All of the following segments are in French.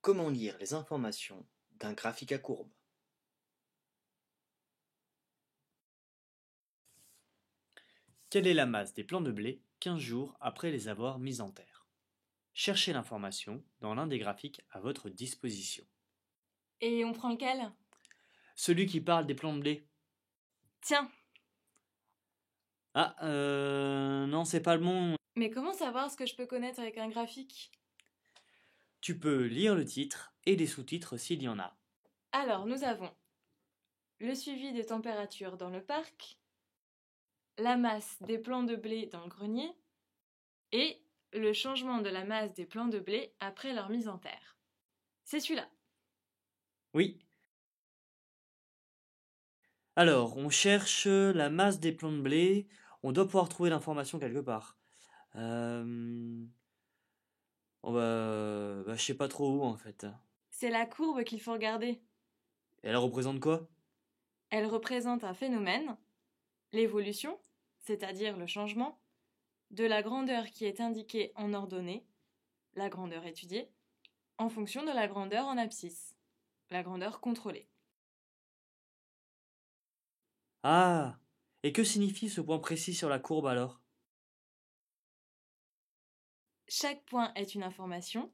Comment lire les informations d'un graphique à courbe? Quelle est la masse des plants de blé 15 jours après les avoir mis en terre? Cherchez l'information dans l'un des graphiques à votre disposition. Et on prend lequel? Celui qui parle des plants de blé. Tiens, Ah, non, c'est pas le bon. mais comment savoir ce que je peux connaître avec un graphique? Tu peux lire le titre et les sous-titres s'il y en a. Alors, nous avons le suivi des températures dans le parc, la masse des plants de blé dans le grenier et le changement de la masse des plants de blé après leur mise en terre. C'est celui-là. Oui. Alors, on cherche la masse des plants de blé. On doit pouvoir trouver l'information quelque part. Je sais pas trop où en fait. C'est la courbe qu'il faut regarder. Et elle représente quoi? Elle représente un phénomène, l'évolution, c'est-à-dire le changement, de la grandeur qui est indiquée en ordonnée, la grandeur étudiée, en fonction de la grandeur en abscisse, la grandeur contrôlée. Ah! Et que signifie ce point précis sur la courbe alors? Chaque point est une information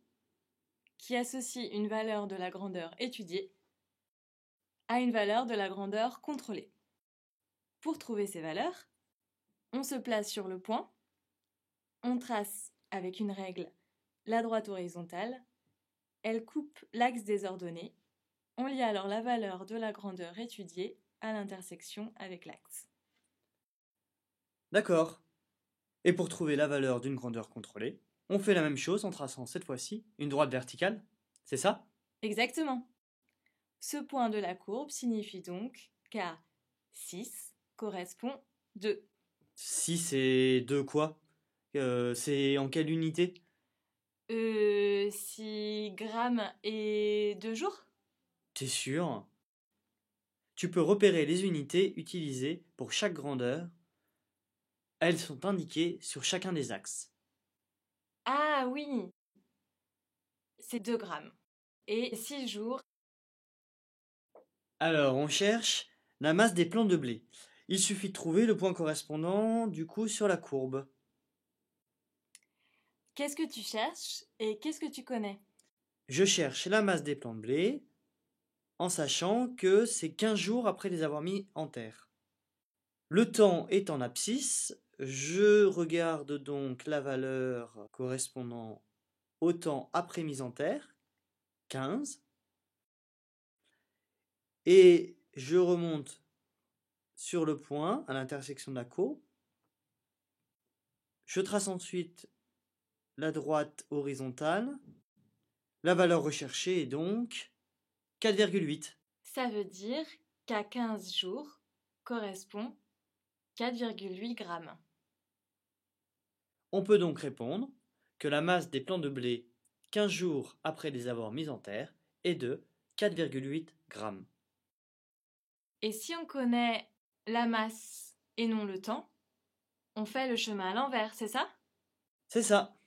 qui associe une valeur de la grandeur étudiée à une valeur de la grandeur contrôlée. Pour trouver ces valeurs, on se place sur le point, on trace avec une règle la droite horizontale, elle coupe l'axe des ordonnées, on lie alors la valeur de la grandeur étudiée à l'intersection avec l'axe. D'accord. Et pour trouver la valeur d'une grandeur contrôlée, on fait la même chose en traçant cette fois-ci une droite verticale, c'est ça? Exactement. Ce point de la courbe signifie donc qu'à 6 correspond 2. 6 et 2 quoi? C'est en quelle unité? 6 grammes et 2 jours? T'es sûr? Tu peux repérer les unités utilisées pour chaque grandeur. Elles sont indiquées sur chacun des axes. Ah oui, c'est 2 grammes. Et 6 jours. Alors, on cherche la masse des plants de blé. Il suffit de trouver le point correspondant du coup sur la courbe. Qu'est-ce que tu cherches et qu'est-ce que tu connais? Je cherche la masse des plants de blé en sachant que c'est 15 jours après les avoir mis en terre. Le temps est en abscisse, je regarde donc la valeur correspondant au temps après mise en terre, 15, et je remonte sur le point à l'intersection de la courbe. Je trace ensuite la droite horizontale. La valeur recherchée est donc 4,8. Ça veut dire qu'à 15 jours correspond 4,8 grammes. On peut donc répondre que la masse des plants de blé 15 jours après les avoir mis en terre est de 4,8 grammes. Et si on connaît la masse et non le temps, on fait le chemin à l'envers, c'est ça? C'est ça.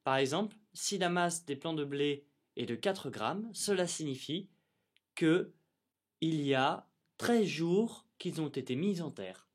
Par exemple, si la masse des plants de blé est de 4 grammes, cela signifie que il y a 13 jours qu'ils ont été mis en terre.